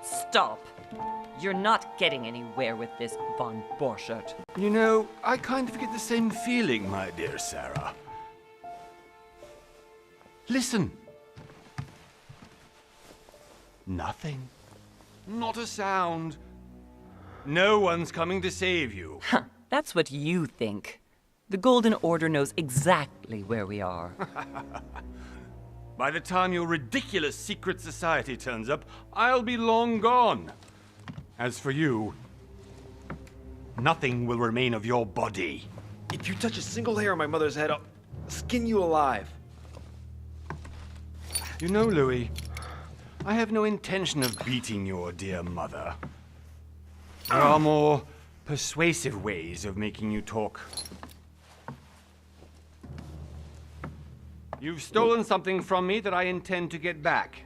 Stop. You're not getting anywhere with this, von Borchert. You know, I kind of get the same feeling, my dear Sarah. Listen. Nothing. Not a sound. No one's coming to save you. Huh, that's what you think. The Golden Order knows exactly where we are. By the time your ridiculous secret society turns up, I'll be long gone. As for you, nothing will remain of your body. If you touch a single hair on my mother's head, I'll skin you alive. You know, Louis, I have no intention of beating your dear mother. There are more persuasive ways of making you talk. You've stolen something from me that I intend to get back.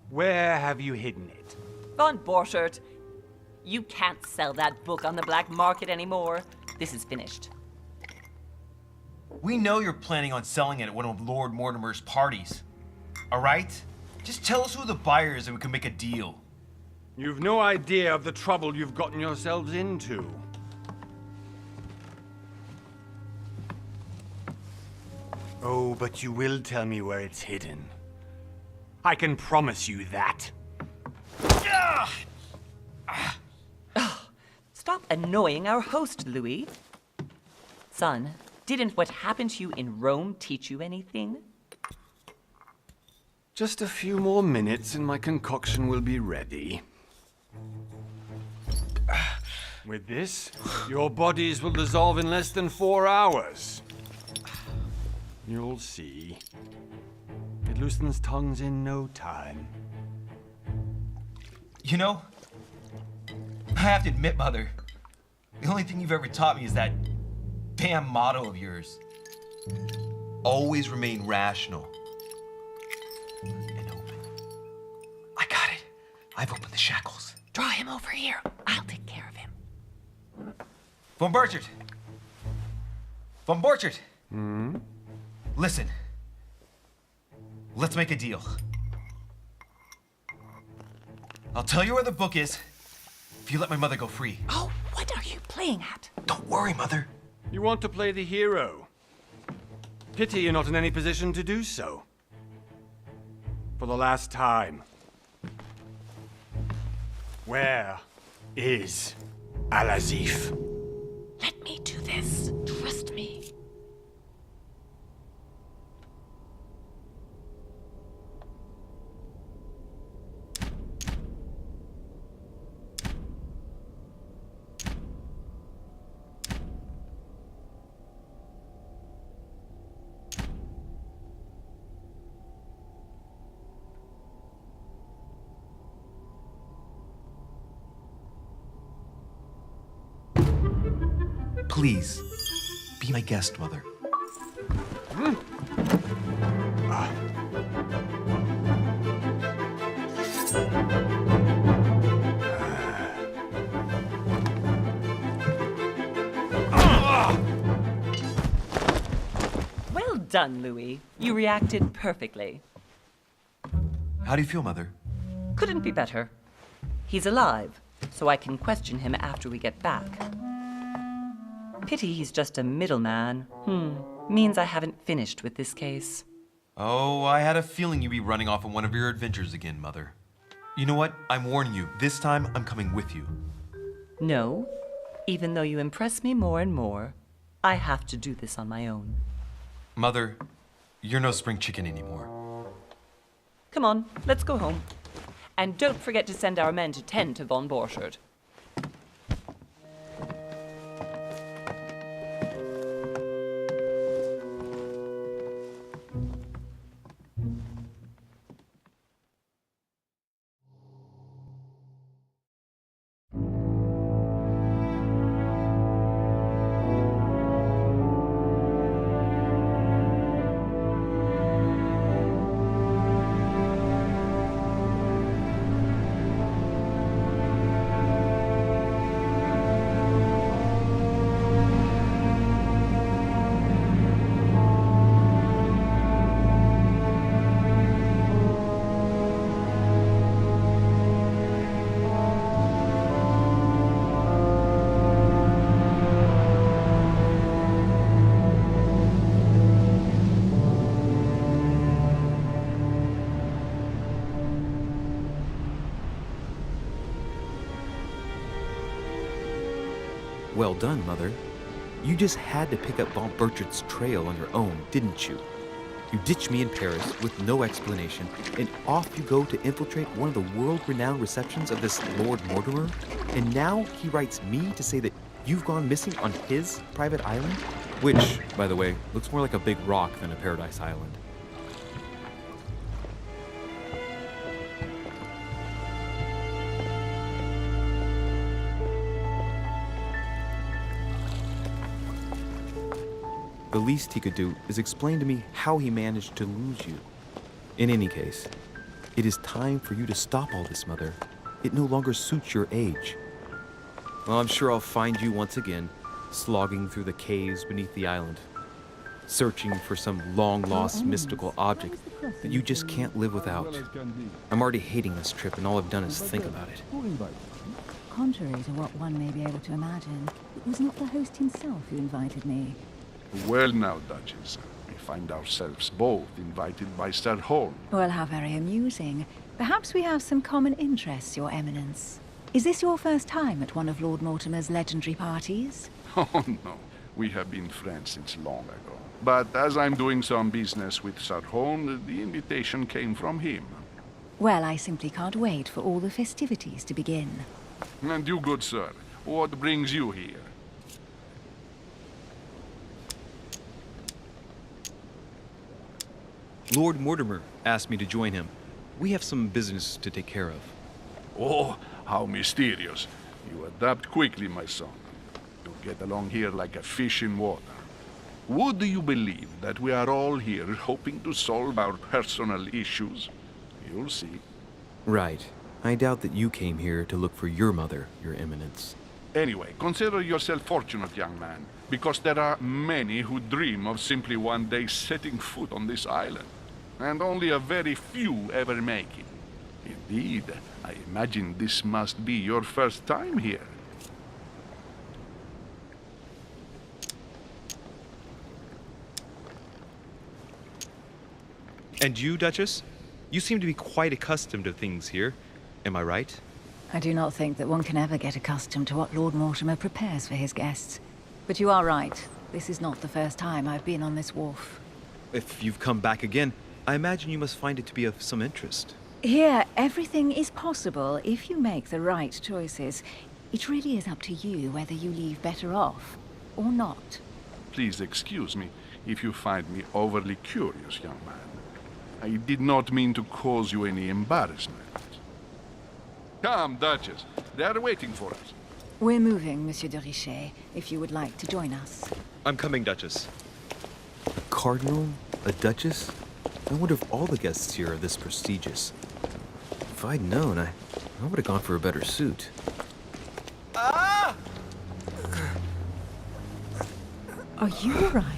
Where have you hidden it? Von Borchert, you can't sell that book on the black market anymore. This is finished. We know you're planning on selling it at one of Lord Mortimer's parties. All right? Just tell us who the buyer is and we can make a deal. You've no idea of the trouble you've gotten yourselves into. Oh, but you will tell me where it's hidden. I can promise you that. Stop annoying our host, Louis. Son, didn't what happened to you in Rome teach you anything? Just a few more minutes and my concoction will be ready. With this, your bodies will dissolve in less than 4 hours. You'll see. It loosens tongues in no time. You know, I have to admit, Mother, the only thing you've ever taught me is that damn motto of yours. Always remain rational and open. I got it. I've opened the shackles. Draw him over here. I'll take care of him. Von Borchert! Von Borchert! Listen. Let's make a deal. I'll tell you where the book is if you let my mother go free. Oh, what are you playing at? Don't worry, Mother. You want to play the hero. Pity you're not in any position to do so. For the last time. Where is Al-Azif? Let me do this. Trust me. Please, be my guest, Mother. Well done, Louis. You reacted perfectly. How do you feel, Mother? Couldn't be better. He's alive, so I can question him after we get back. Pity he's just a middleman. Means I haven't finished with this case. Oh, I had a feeling you'd be running off on one of your adventures again, Mother. You know what? I'm warning you. This time, I'm coming with you. No, even though you impress me more and more, I have to do this on my own. Mother, you're no spring chicken anymore. Come on, let's go home. And don't forget to send our men to tend to von Borchert. Well done, Mother. You just had to pick up Von Burchard's trail on your own, didn't you? You ditch me in Paris with no explanation, and off you go to infiltrate one of the world-renowned receptions of this Lord Mortimer? And now he writes me to say that you've gone missing on his private island? Which, by the way, looks more like a big rock than a paradise island. The least he could do is explain to me how he managed to lose you. In any case, it is time for you to stop all this, Mother. It no longer suits your age. Well, I'm sure I'll find you once again, slogging through the caves beneath the island, searching for some long-lost mystical object that you just can't live without. I'm already hating this trip, and all I've done is think about it. Contrary to what one may be able to imagine, it was not the host himself who invited me. Well now, Duchess, we find ourselves both invited by Sir Holm. Well, how very amusing. Perhaps we have some common interests, Your Eminence. Is this your first time at one of Lord Mortimer's legendary parties? Oh no, we have been friends since long ago. But as I'm doing some business with Sir Holm, the invitation came from him. Well, I simply can't wait for all the festivities to begin. And you, good sir, what brings you here? Lord Mortimer asked me to join him. We have some business to take care of. Oh, how mysterious. You adapt quickly, my son. You get along here like a fish in water. Would you believe that we are all here hoping to solve our personal issues? You'll see. Right. I doubt that you came here to look for your mother, Your Eminence. Anyway, consider yourself fortunate, young man, because there are many who dream of simply one day setting foot on this island, and only a very few ever make it. Indeed, I imagine this must be your first time here. And you, Duchess? You seem to be quite accustomed to things here. Am I right? I do not think that one can ever get accustomed to what Lord Mortimer prepares for his guests. But you are right. This is not the first time I've been on this wharf. If you've come back again, I imagine you must find it to be of some interest. Here, everything is possible if you make the right choices. It really is up to you whether you leave better off or not. Please excuse me if you find me overly curious, young man. I did not mean to cause you any embarrassment. Come, Duchess. They are waiting for us. We're moving, Monsieur de Richet, if you would like to join us. I'm coming, Duchess. A cardinal? A duchess? I wonder if all the guests here are this prestigious. If I'd known, I would have gone for a better suit. Ah! Are you all right?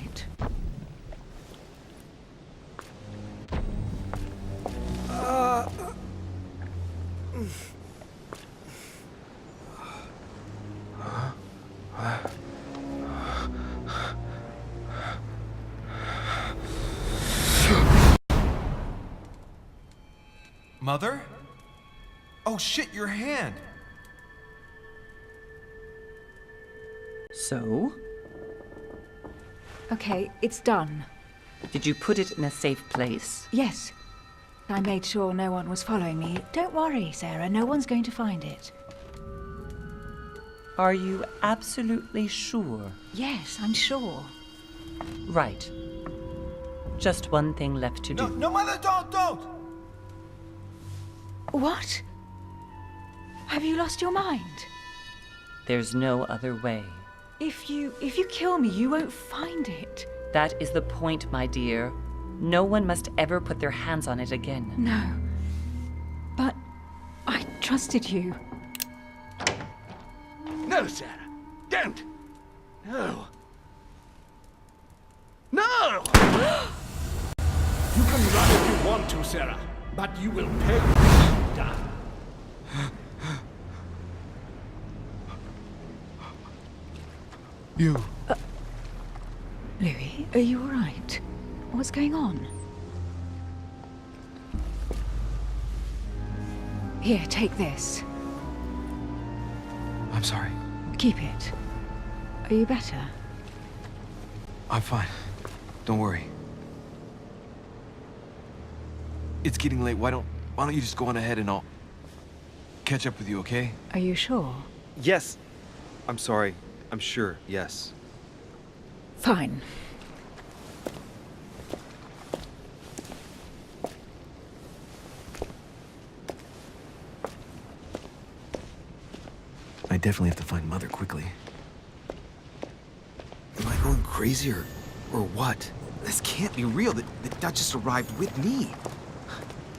Mother? Oh shit, your hand! So? Okay, it's done. Did you put it in a safe place? Yes. I made sure no one was following me. Don't worry, Sarah, no one's going to find it. Are you absolutely sure? Yes, I'm sure. Right. Just one thing left to do. No, Mother, don't! What? Have you lost your mind? There's no other way. If you kill me, you won't find it. That is the point, my dear. No one must ever put their hands on it again. No. But I trusted you. No, Sarah. Don't. No. No! You can run if you want to, Sarah, but you will pay. You. Louis, are you all right? What's going on? Here, take this. I'm sorry. Keep it. Are you better? I'm fine. Don't worry. It's getting late. Why don't you just go on ahead and I'll catch up with you, okay? Are you sure? Yes. I'm sorry. I'm sure, yes. Fine. I definitely have to find Mother quickly. Am I going crazy or what? This can't be real. The Duchess arrived with me.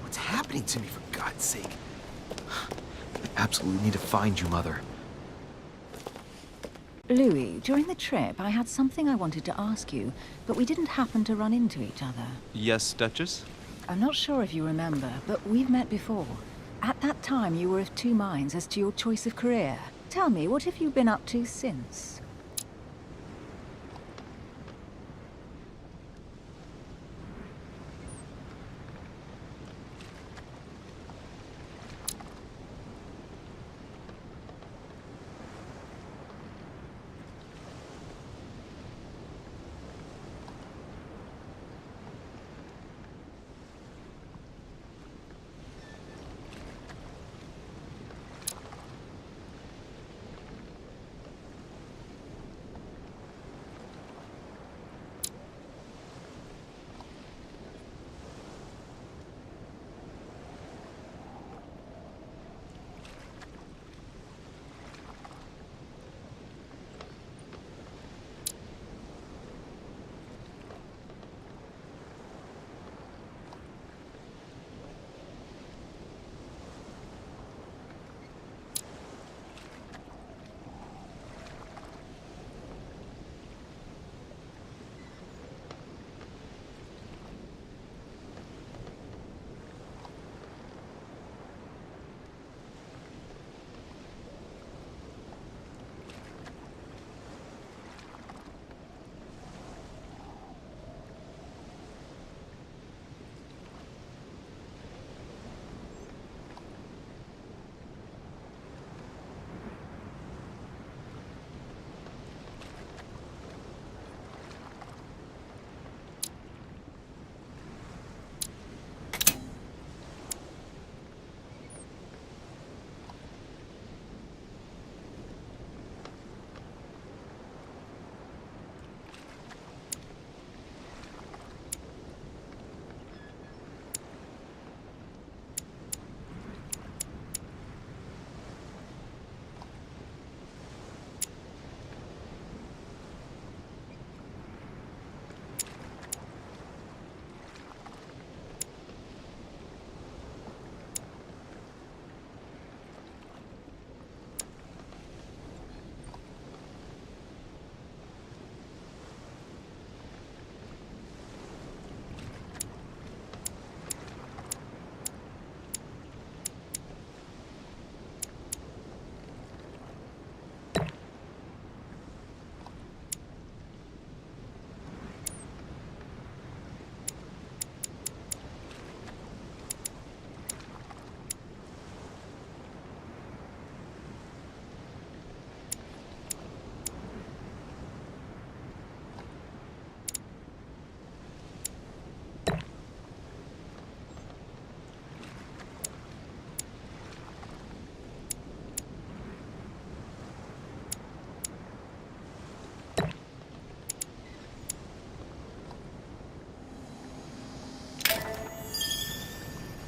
What's happening to me, for God's sake? I absolutely need to find you, Mother. Louis, during the trip, I had something I wanted to ask you, but we didn't happen to run into each other. Yes, Duchess? I'm not sure if you remember, but we've met before. At that time, you were of two minds as to your choice of career. Tell me, what have you been up to since?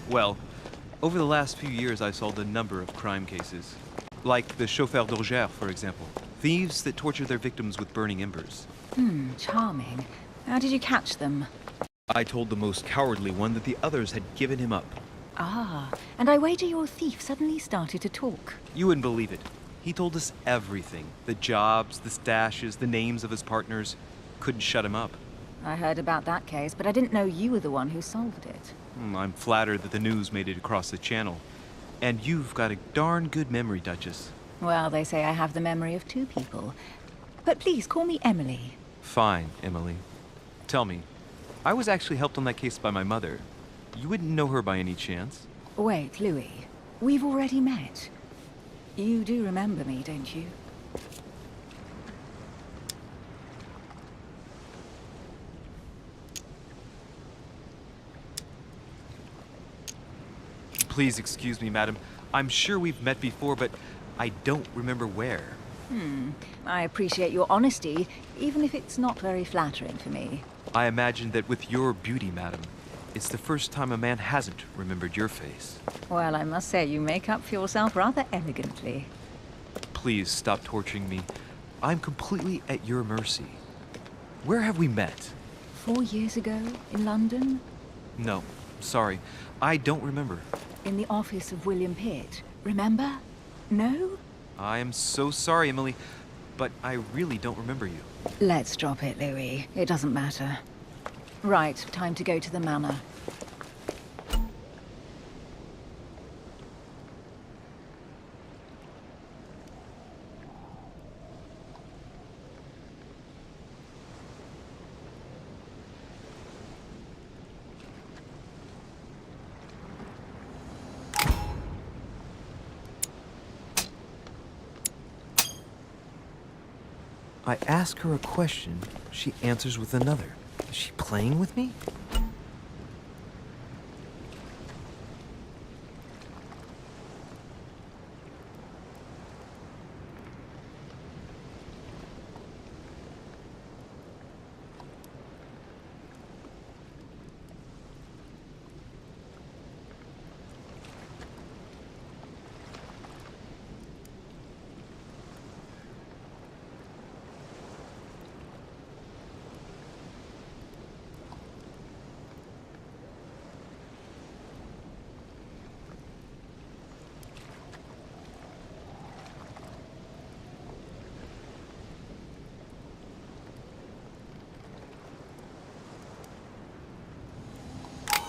Well, over the last few years I solved a number of crime cases. Like the chauffeur d'Orgère, for example. Thieves that torture their victims with burning embers. Charming. How did you catch them? I told the most cowardly one that the others had given him up. Ah, and I wager your thief suddenly started to talk. You wouldn't believe it. He told us everything. The jobs, the stashes, the names of his partners. Couldn't shut him up. I heard about that case, but I didn't know you were the one who solved it. I'm flattered that the news made it across the channel. And you've got a darn good memory, Duchess. Well, they say I have the memory of two people. But please, call me Emily. Fine, Emily. Tell me, I was actually helped on that case by my mother. You wouldn't know her by any chance? Wait, Louis. We've already met. You do remember me, don't you? Please excuse me, madam. I'm sure we've met before, but I don't remember where. I appreciate your honesty, even if it's not very flattering for me. I imagine that with your beauty, madam, it's the first time a man hasn't remembered your face. Well, I must say you make up for yourself rather elegantly. Please stop torturing me. I'm completely at your mercy. Where have we met? 4 years ago, in London? No, sorry. I don't remember. In the office of William Pitt. Remember? No? I am so sorry, Emily, but I really don't remember you. Let's drop it, Louis. It doesn't matter. Right, time to go to the manor. I ask her a question, she answers with another. Is she playing with me?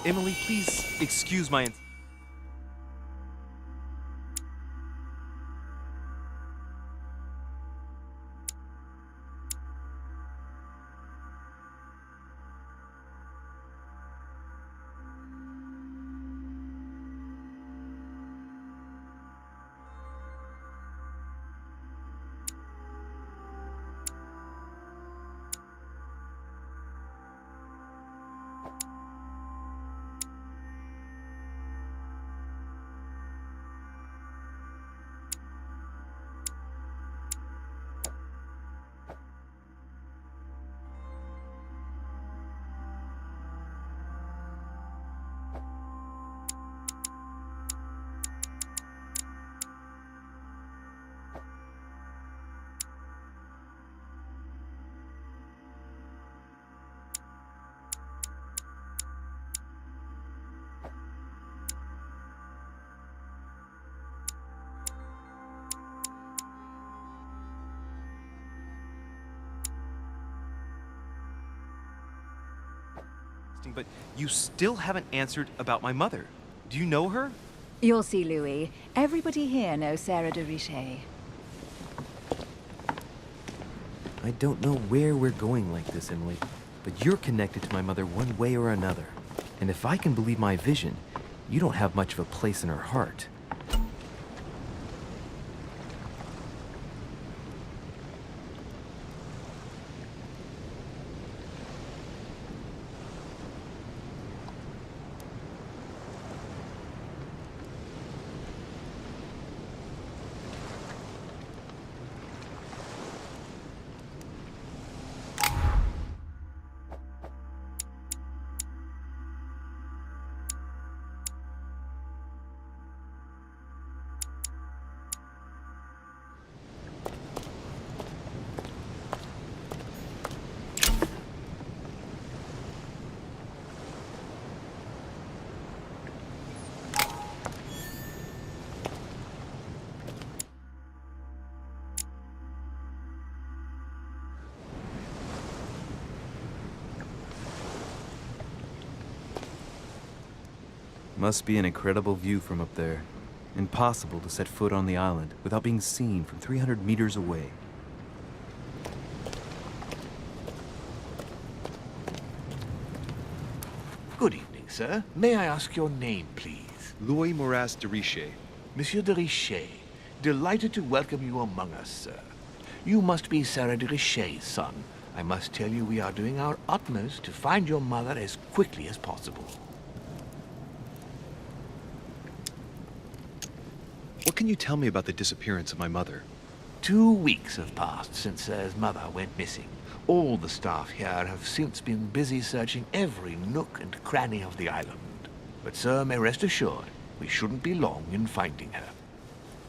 Emily, please excuse my... But you still haven't answered about my mother. Do you know her? You'll see, Louis. Everybody here knows Sarah de Richet. I don't know where we're going like this, Emily, but you're connected to my mother one way or another. And if I can believe my vision, you don't have much of a place in her heart. Must be an incredible view from up there. Impossible to set foot on the island without being seen from 300 meters away. Good evening, sir. May I ask your name, please? Louis Moras de Richet. Monsieur de Richet. Delighted to welcome you among us, sir. You must be Sarah de Richet's son. I must tell you we are doing our utmost to find your mother as quickly as possible. can you tell me about the disappearance of my mother? 2 weeks have passed since Sir's mother went missing. All the staff here have since been busy searching every nook and cranny of the island. But Sir may rest assured, we shouldn't be long in finding her.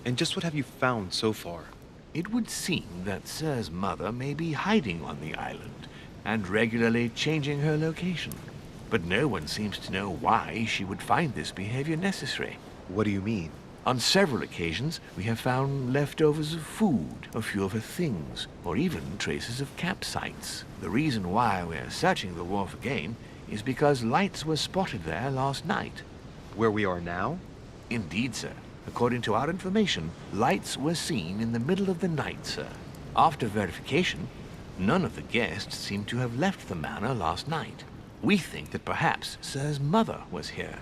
And just what have you found so far? It would seem that Sir's mother may be hiding on the island and regularly changing her location. But no one seems to know why she would find this behavior necessary. What do you mean? On several occasions, we have found leftovers of food, a few of her things, or even traces of campsites. The reason why we're searching the wharf again is because lights were spotted there last night. Where we are now? Indeed, sir. According to our information, lights were seen in the middle of the night, sir. After verification, none of the guests seem to have left the manor last night. We think that perhaps Sir's mother was here.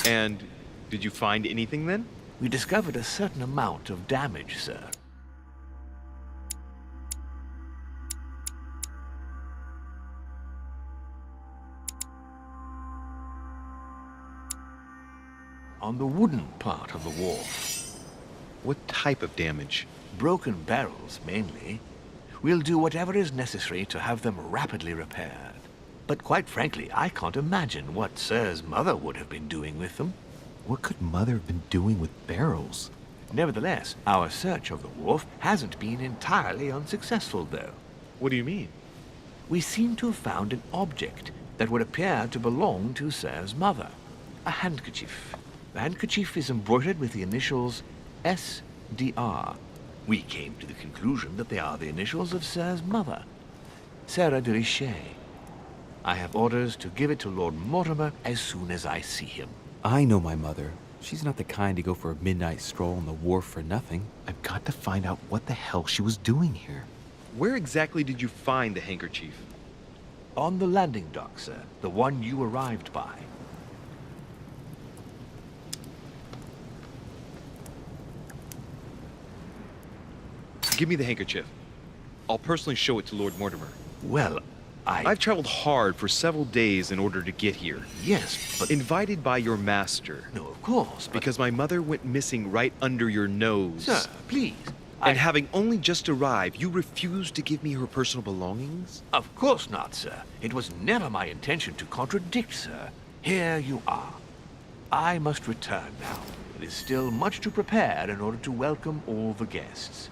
And did you find anything then? We discovered a certain amount of damage, sir. On the wooden part of the wharf. What type of damage? Broken barrels, mainly. We'll do whatever is necessary to have them rapidly repaired. But quite frankly, I can't imagine what Sir's mother would have been doing with them. What could Mother have been doing with barrels? Nevertheless, our search of the wharf hasn't been entirely unsuccessful, though. What do you mean? We seem to have found an object that would appear to belong to Sir's mother. A handkerchief. The handkerchief is embroidered with the initials SDR. We came to the conclusion that they are the initials of Sir's mother, Sarah de Richet. I have orders to give it to Lord Mortimer as soon as I see him. I know my mother. She's not the kind to go for a midnight stroll on the wharf for nothing. I've got to find out what the hell she was doing here. Where exactly did you find the handkerchief? On the landing dock, sir. The one you arrived by. Give me the handkerchief. I'll personally show it to Lord Mortimer. Well, I've traveled hard for several days in order to get here. Yes, but... Invited by your master. No, of course, but... Because my mother went missing right under your nose. Sir, please. And having only just arrived, you refused to give me her personal belongings? Of course not, sir. It was never my intention to contradict, sir. Here you are. I must return now. It is still much to prepare in order to welcome all the guests.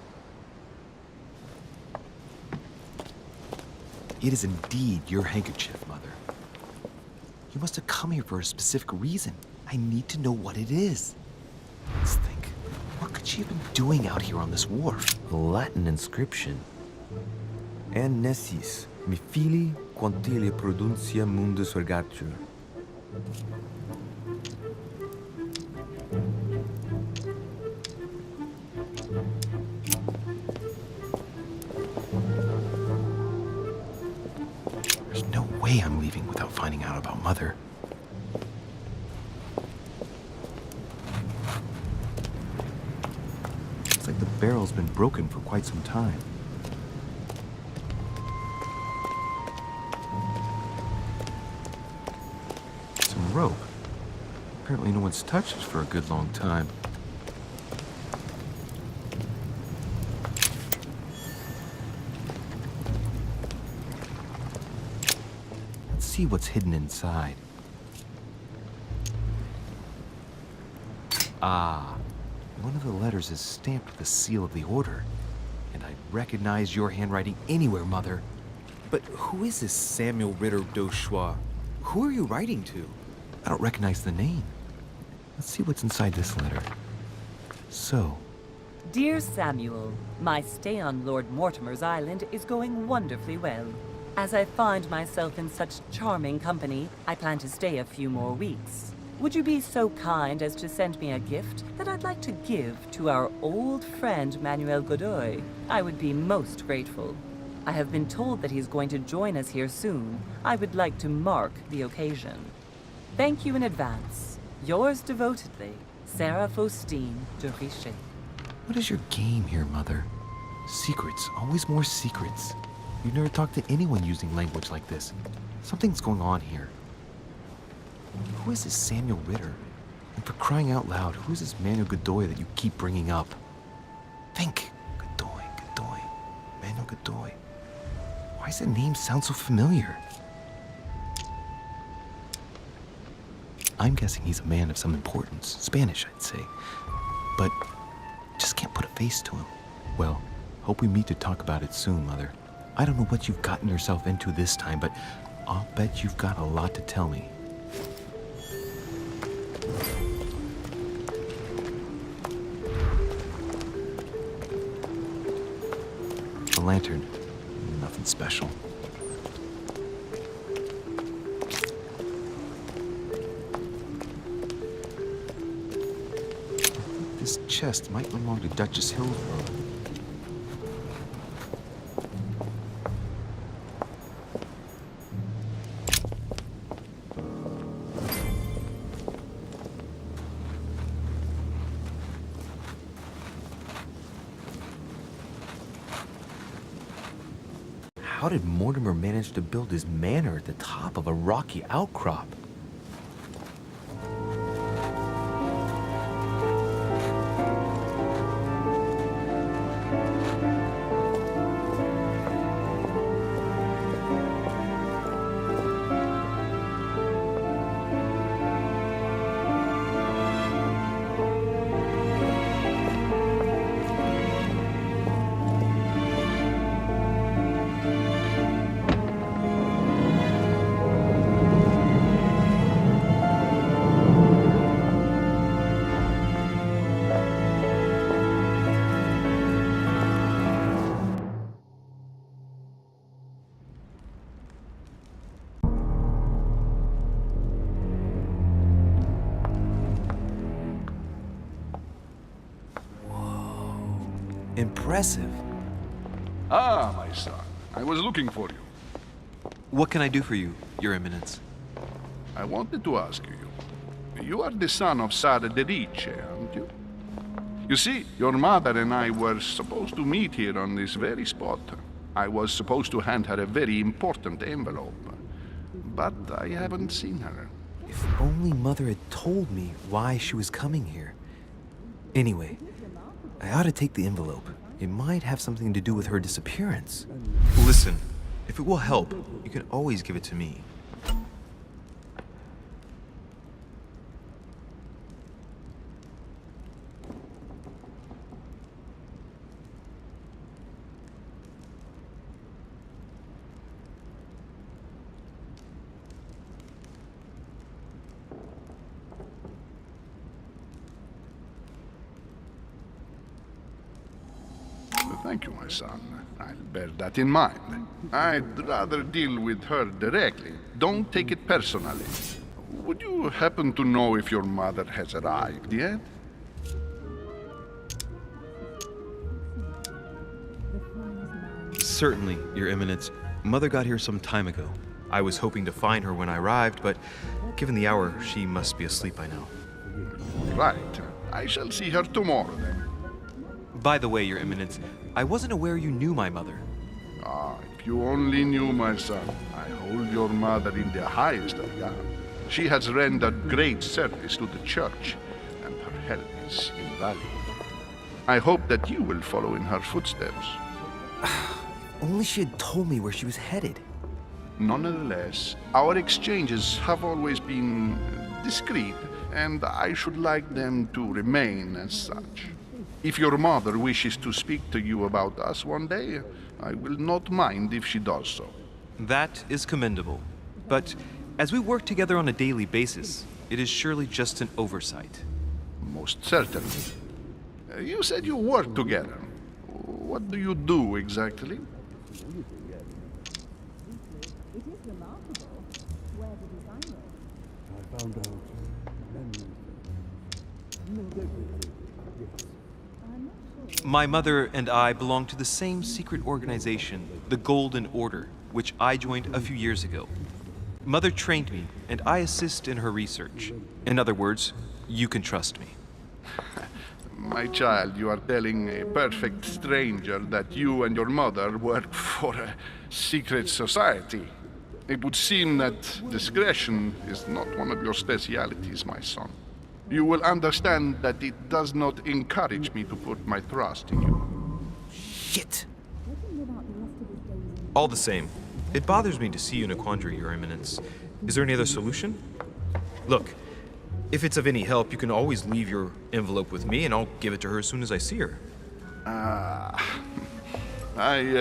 It is indeed your handkerchief, Mother. You must have come here for a specific reason. I need to know what it is. Let's think. What could she have been doing out here on this wharf? A Latin inscription. En nessis, mi fili quantilia produncia mundus ergatur. There's no way I'm leaving without finding out about Mother. Looks like the barrel's been broken for quite some time. Some rope. Apparently no one's touched it for a good long time. Let's see what's hidden inside. Ah, one of the letters is stamped with the seal of the Order. And I recognize your handwriting anywhere, Mother. But who is this Samuel Ritter d'Auchois? Who are you writing to? I don't recognize the name. Let's see what's inside this letter. So, Dear Samuel, my stay on Lord Mortimer's island is going wonderfully well. As I find myself in such charming company, I plan to stay a few more weeks. Would you be so kind as to send me a gift that I'd like to give to our old friend Manuel Godoy? I would be most grateful. I have been told that he's going to join us here soon. I would like to mark the occasion. Thank you in advance. Yours devotedly, Sarah Faustine de Richet. What is your game here, Mother? Secrets, always more secrets. You never talked to anyone using language like this. Something's going on here. Who is this Samuel Ritter? And for crying out loud, who is this Manuel Godoy that you keep bringing up? Think! Godoy. Manuel Godoy. Why does that name sound so familiar? I'm guessing he's a man of some importance. Spanish, I'd say. But just can't put a face to him. Well, hope we meet to talk about it soon, Mother. I don't know what you've gotten yourself into this time, but I'll bet you've got a lot to tell me. A lantern. Nothing special. This chest might belong to Duchess Hillsborough. How did Mortimer manage to build his manor at the top of a rocky outcrop? Impressive. Ah, my son. I was looking for you. What can I do for you, Your Eminence? I wanted to ask you. You are the son of Sara de Ricci, aren't you? You see, your mother and I were supposed to meet here on this very spot. I was supposed to hand her a very important envelope. But I haven't seen her. If only Mother had told me why she was coming here. Anyway, I ought to take the envelope. It might have something to do with her disappearance. Listen, if it will help, you can always give it to me. Thank you, my son. I'll bear that in mind. I'd rather deal with her directly. Don't take it personally. Would you happen to know if your mother has arrived yet? Certainly, Your Eminence. Mother got here some time ago. I was hoping to find her when I arrived, but given the hour, she must be asleep by now. Right. I shall see her tomorrow, then. By the way, Your Eminence, I wasn't aware you knew my mother. Ah, if you only knew, my son. I hold your mother in the highest regard. She has rendered great service to the church, and her help is invaluable. I hope that you will follow in her footsteps. Only she had told me where she was headed. Nonetheless, our exchanges have always been discreet, and I should like them to remain as such. If your mother wishes to speak to you about us one day, I will not mind if she does so. That is commendable. But as we work together on a daily basis, it is surely just an oversight. Most certainly. You said you work together. What do you do exactly? My mother and I belong to the same secret organization, the Golden Order, which I joined a few years ago. Mother trained me, and I assist in her research. In other words, you can trust me. My child, you are telling a perfect stranger that you and your mother work for a secret society. It would seem that discretion is not one of your specialities, my son. You will understand that it does not encourage me to put my trust in you. Shit! All the same, it bothers me to see you in a quandary, Your Eminence. Is there any other solution? Look, if it's of any help, you can always leave your envelope with me, and I'll give it to her as soon as I see her. I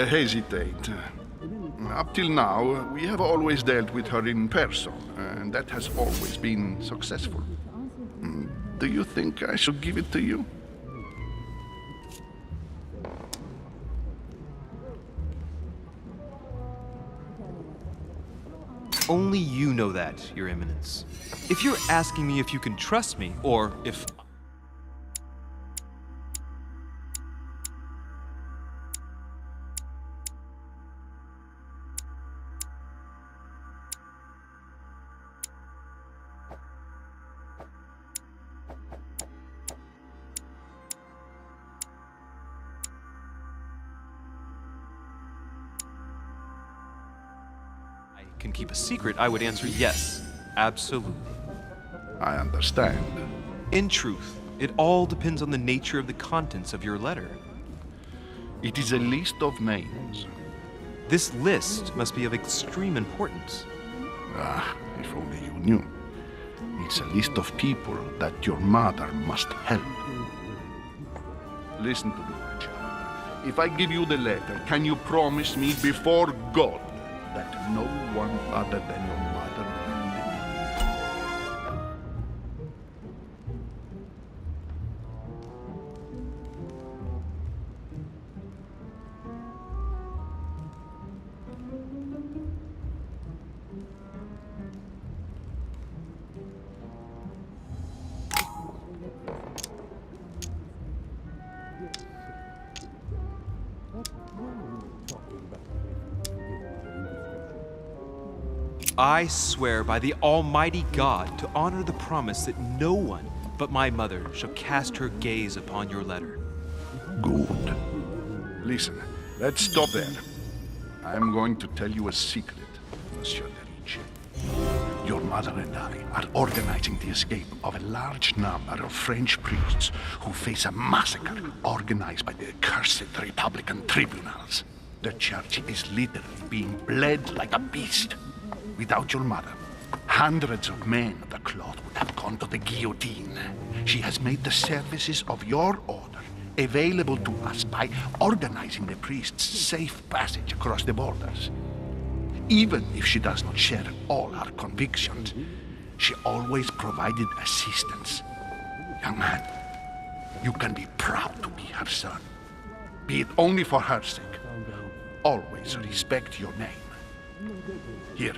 hesitate. Up till now, we have always dealt with her in person, and that has always been successful. Do you think I should give it to you? Only you know that, Your Eminence. If you're asking me if you can trust me, or if... can keep a secret, I would answer yes, absolutely. I understand. In truth, it all depends on the nature of the contents of your letter. It is a list of names. This list must be of extreme importance. Ah, if only you knew. It's a list of people that your mother must help. Listen to me, my child. If I give you the letter, can you promise me before God that no one other than your mother will read it? I swear by the Almighty God to honor the promise that no one but my mother shall cast her gaze upon your letter. Good. Listen, let's stop there. I'm going to tell you a secret, Monsieur Derich. Your mother and I are organizing the escape of a large number of French priests who face a massacre organized by the accursed Republican tribunals. The church is literally being bled like a beast. Without your mother, hundreds of men of the cloth would have gone to the guillotine. She has made the services of your order available to us by organizing the priests' safe passage across the borders. Even if she does not share all our convictions, she always provided assistance. Young man, you can be proud to be her son. Be it only for her sake. Always respect your name. Here,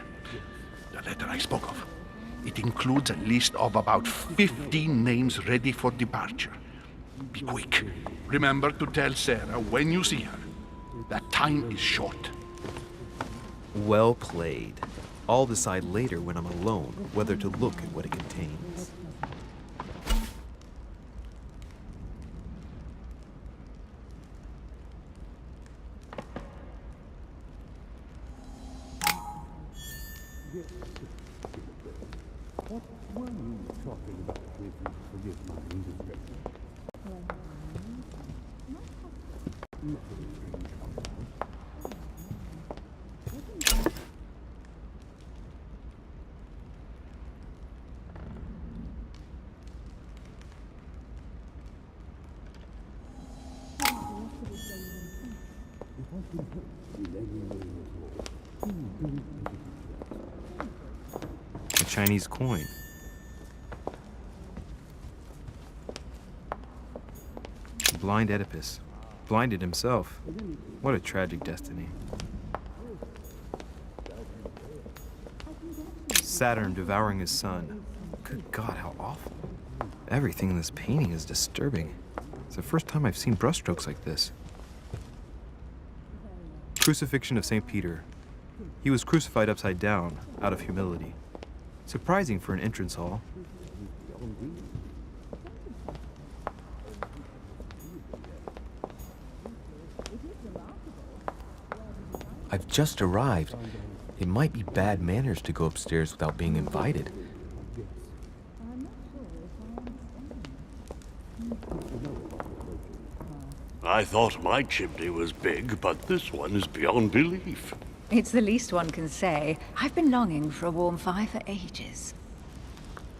the letter I spoke of. It includes a list of about 15 names ready for departure. Be quick. Remember to tell Sarah when you see her that time is short. Well played. I'll decide later when I'm alone whether to look at what it contains. A Chinese coin. Blind Oedipus. Blinded himself. What a tragic destiny. Saturn devouring his son. Good God, how awful. Everything in this painting is disturbing. It's the first time I've seen brushstrokes like this. Crucifixion of St. Peter. He was crucified upside down, out of humility. Surprising for an entrance hall. I've just arrived. It might be bad manners to go upstairs without being invited. I thought my chimney was big, but this one is beyond belief. It's the least one can say. I've been longing for a warm fire for ages.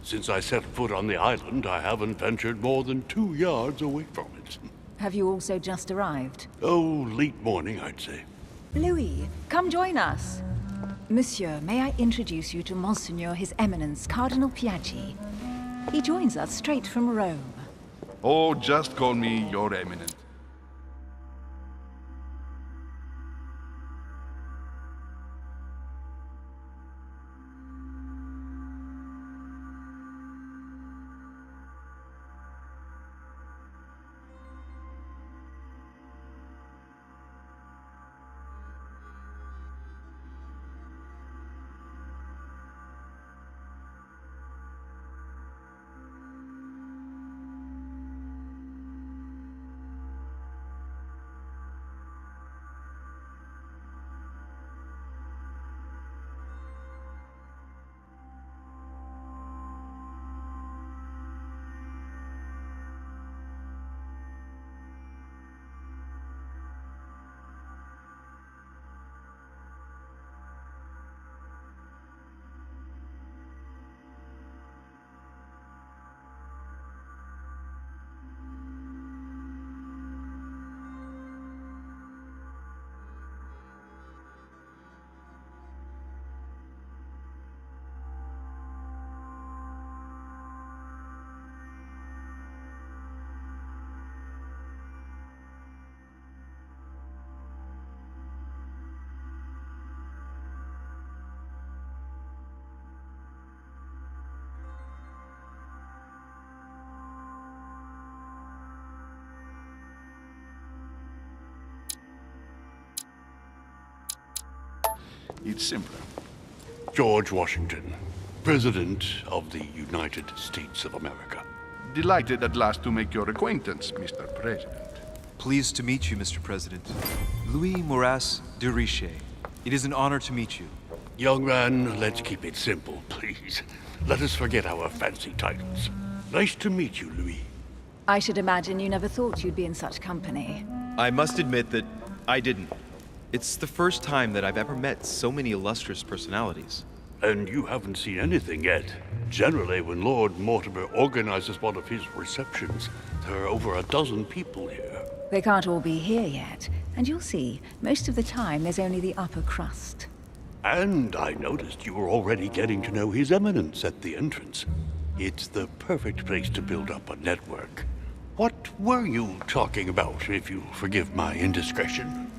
Since I set foot on the island, I haven't ventured more than 2 yards away from it. Have you also just arrived? Oh, late morning, I'd say. Louis, come join us. Monsieur, may I introduce you to Monseigneur His Eminence, Cardinal Piaggi. He joins us straight from Rome. Oh, just call me Your Eminence. It's simpler. George Washington, President of the United States of America. Delighted at last to make your acquaintance, Mr. President. Pleased to meet you, Mr. President. Louis Moras de Richet. It is an honor to meet you. Young man, let's keep it simple, please. Let us forget our fancy titles. Nice to meet you, Louis. I should imagine you never thought you'd be in such company. I must admit that I didn't. It's the first time that I've ever met so many illustrious personalities. And you haven't seen anything yet. Generally, when Lord Mortimer organizes one of his receptions, there are over a dozen people here. They can't all be here yet, and you'll see, most of the time there's only the upper crust. And I noticed you were already getting to know His Eminence at the entrance. It's the perfect place to build up a network. What were you talking about, if you forgive my indiscretion?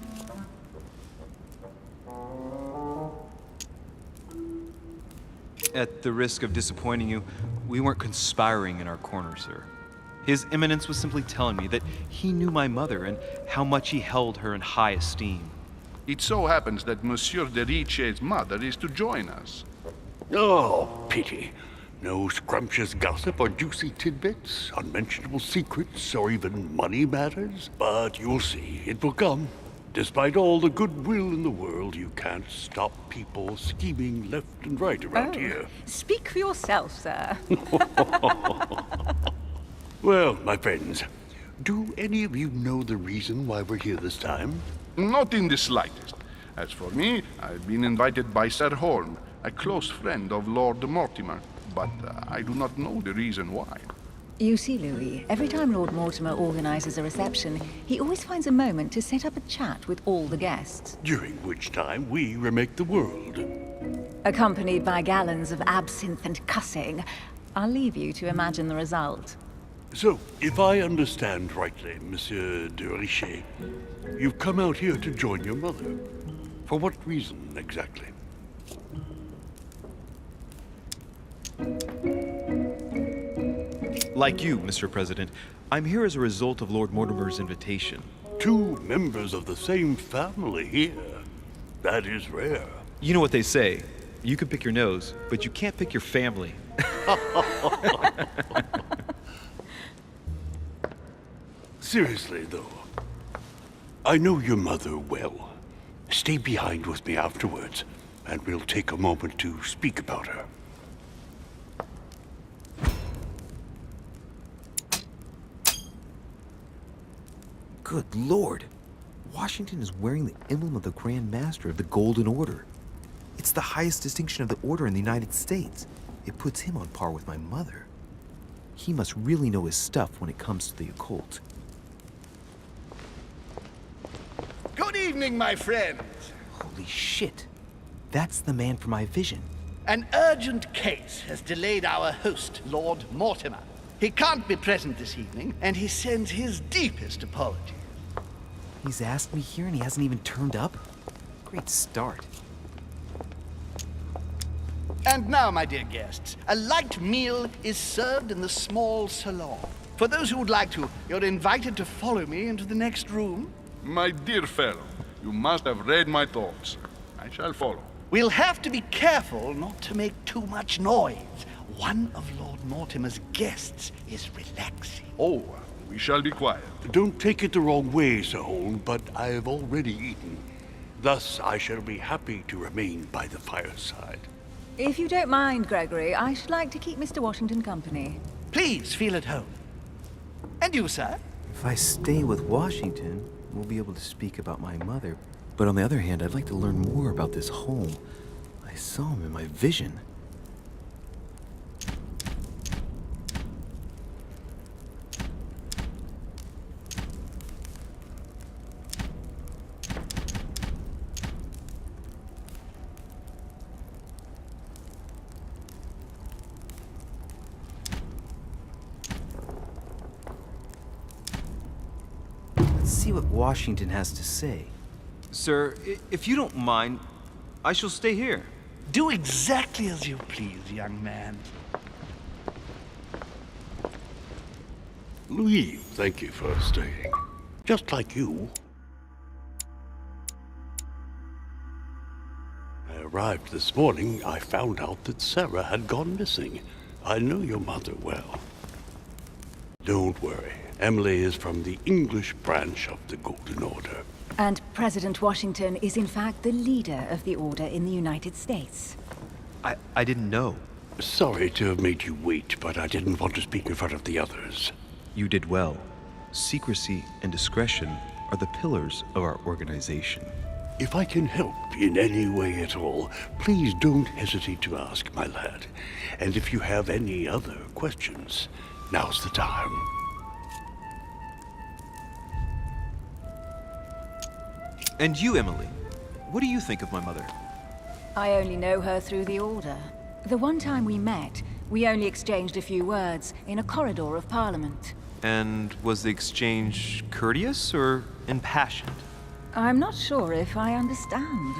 At the risk of disappointing you, we weren't conspiring in our corner, sir. His Eminence was simply telling me that he knew my mother and how much he held her in high esteem. It so happens that Monsieur de Richet's mother is to join us. Oh, pity. No scrumptious gossip or juicy tidbits, unmentionable secrets, or even money matters. But you'll see, it will come. Despite all the goodwill in the world, you can't stop people scheming left and right around here. Speak for yourself, sir. Well, my friends, do any of you know the reason why we're here this time? Not in the slightest. As for me, I've been invited by Sir Horn, a close friend of Lord Mortimer, but I do not know the reason why. You see, Louis, every time Lord Mortimer organizes a reception, he always finds a moment to set up a chat with all the guests. During which time we remake the world. Accompanied by gallons of absinthe and cussing. I'll leave you to imagine the result. So, if I understand rightly, Monsieur de Richet, you've come out here to join your mother. For what reason, exactly? Like you, Mr. President, I'm here as a result of Lord Mortimer's invitation. 2 members of the same family here. That is rare. You know what they say. You can pick your nose, but you can't pick your family. Seriously, though, I know your mother well. Stay behind with me afterwards, and we'll take a moment to speak about her. Good Lord. Washington is wearing the emblem of the Grand Master of the Golden Order. It's the highest distinction of the Order in the United States. It puts him on par with my mother. He must really know his stuff when it comes to the occult. Good evening, my friend. Holy shit. That's the man for my vision. An urgent case has delayed our host, Lord Mortimer. He can't be present this evening, and he sends his deepest apologies. He's asked me here and he hasn't even turned up? Great start. And now, my dear guests, a light meal is served in the small salon. For those who would like to, you're invited to follow me into the next room. My dear fellow, you must have read my thoughts. I shall follow. We'll have to be careful not to make too much noise. One of Lord Mortimer's guests is relaxing. Oh, we shall be quiet. Don't take it the wrong way, Sir Holm, but I have already eaten. Thus, I shall be happy to remain by the fireside. If you don't mind, Gregory, I should like to keep Mr. Washington company. Please feel at home. And you, sir? If I stay with Washington, we'll be able to speak about my mother. But on the other hand, I'd like to learn more about this home. I saw him in my vision. Let's see what Washington has to say. Sir, if you don't mind, I shall stay here. Do exactly as you please, young man. Louis, thank you for staying. Just like you. I arrived this morning, I found out that Sarah had gone missing. I know your mother well. Don't worry. Emily is from the English branch of the Golden Order. And President Washington is in fact the leader of the Order in the United States. I didn't know. Sorry to have made you wait, but I didn't want to speak in front of the others. You did well. Secrecy and discretion are the pillars of our organization. If I can help in any way at all, please don't hesitate to ask, my lad. And if you have any other questions, now's the time. And you, Emily, what do you think of my mother? I only know her through the Order. The one time we met, we only exchanged a few words in a corridor of Parliament. And was the exchange courteous or impassioned? I'm not sure if I understand.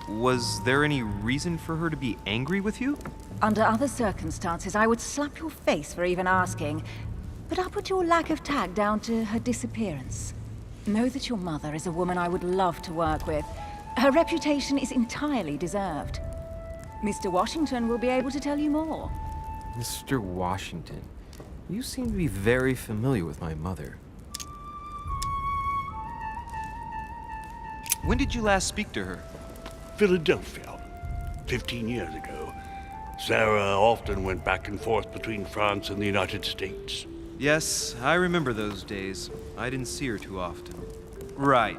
Was there any reason for her to be angry with you? Under other circumstances, I would slap your face for even asking, but I'll put your lack of tact down to her disappearance. Know that your mother is a woman I would love to work with. Her reputation is entirely deserved. Mr. Washington will be able to tell you more. Mr. Washington, you seem to be very familiar with my mother. When did you last speak to her? Philadelphia, 15 years ago. Sarah often went back and forth between France and the United States. Yes, I remember those days. I didn't see her too often. Right.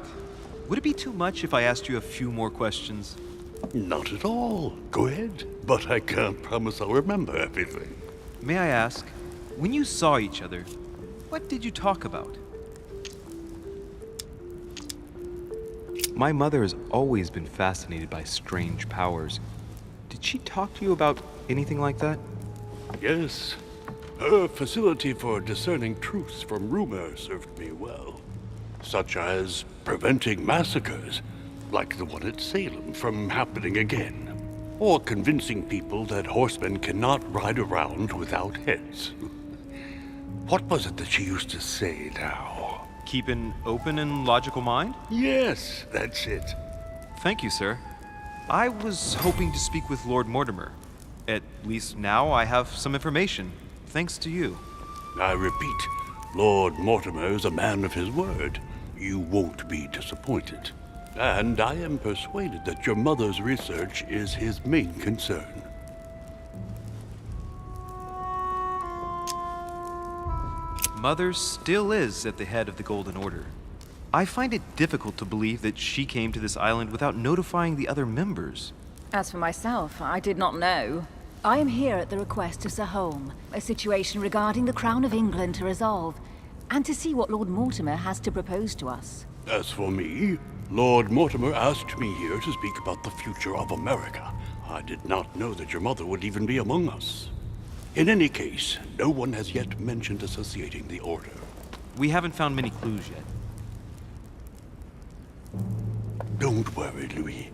Would it be too much if I asked you a few more questions? Not at all. Go ahead. But I can't promise I'll remember everything. May I ask, when you saw each other, what did you talk about? My mother has always been fascinated by strange powers. Did she talk to you about anything like that? Yes. Her facility for discerning truth from rumor served me well. Such as preventing massacres, like the one at Salem, from happening again. Or convincing people that horsemen cannot ride around without heads. What was it that she used to say now? Keep an open and logical mind? Yes, that's it. Thank you, sir. I was hoping to speak with Lord Mortimer. At least now I have some information, thanks to you. I repeat, Lord Mortimer is a man of his word. You won't be disappointed. And I am persuaded that your mother's research is his main concern. Mother still is at the head of the Golden Order. I find it difficult to believe that she came to this island without notifying the other members. As for myself, I did not know. I am here at the request of Sir Holm, a situation regarding the Crown of England to resolve, and to see what Lord Mortimer has to propose to us. As for me, Lord Mortimer asked me here to speak about the future of America. I did not know that your mother would even be among us. In any case, no one has yet mentioned associating the Order. We haven't found many clues yet. Don't worry, Louis.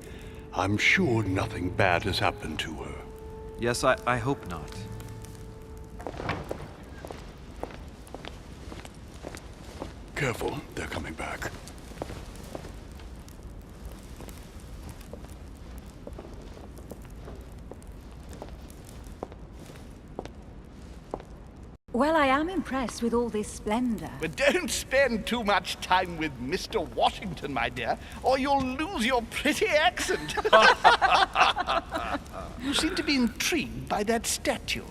I'm sure nothing bad has happened to her. Yes, I hope not. Careful, they're coming back. Well, I am impressed with all this splendor. But don't spend too much time with Mr. Washington, my dear, or you'll lose your pretty accent. You seem to be intrigued by that statue.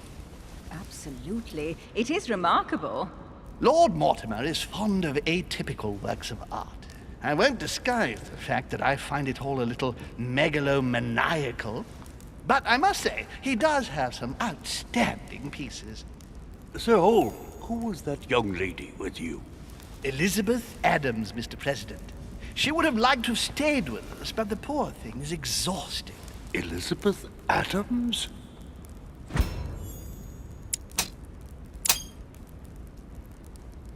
Absolutely. It is remarkable. Lord Mortimer is fond of atypical works of art. I won't disguise the fact that I find it all a little megalomaniacal. But I must say, he does have some outstanding pieces. Sir Holm, who was that young lady with you? Elizabeth Adams, Mr. President. She would have liked to have stayed with us, but the poor thing is exhausted. Elizabeth Adams?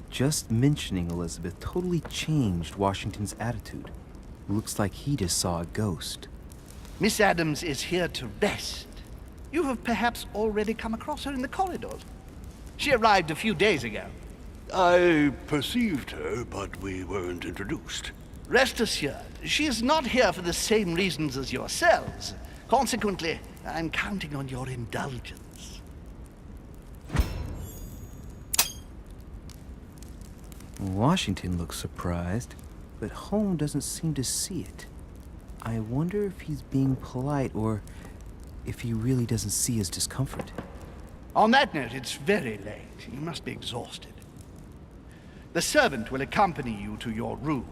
Just mentioning Elizabeth totally changed Washington's attitude. Looks like he just saw a ghost. Miss Adams is here to rest. You have perhaps already come across her in the corridors. She arrived a few days ago. I perceived her, but we weren't introduced. Rest assured, she is not here for the same reasons as yourselves. Consequently, I'm counting on your indulgence. Washington looks surprised, but Holm doesn't seem to see it. I wonder if he's being polite or if he really doesn't see his discomfort. On that note, it's very late. You must be exhausted. The servant will accompany you to your room.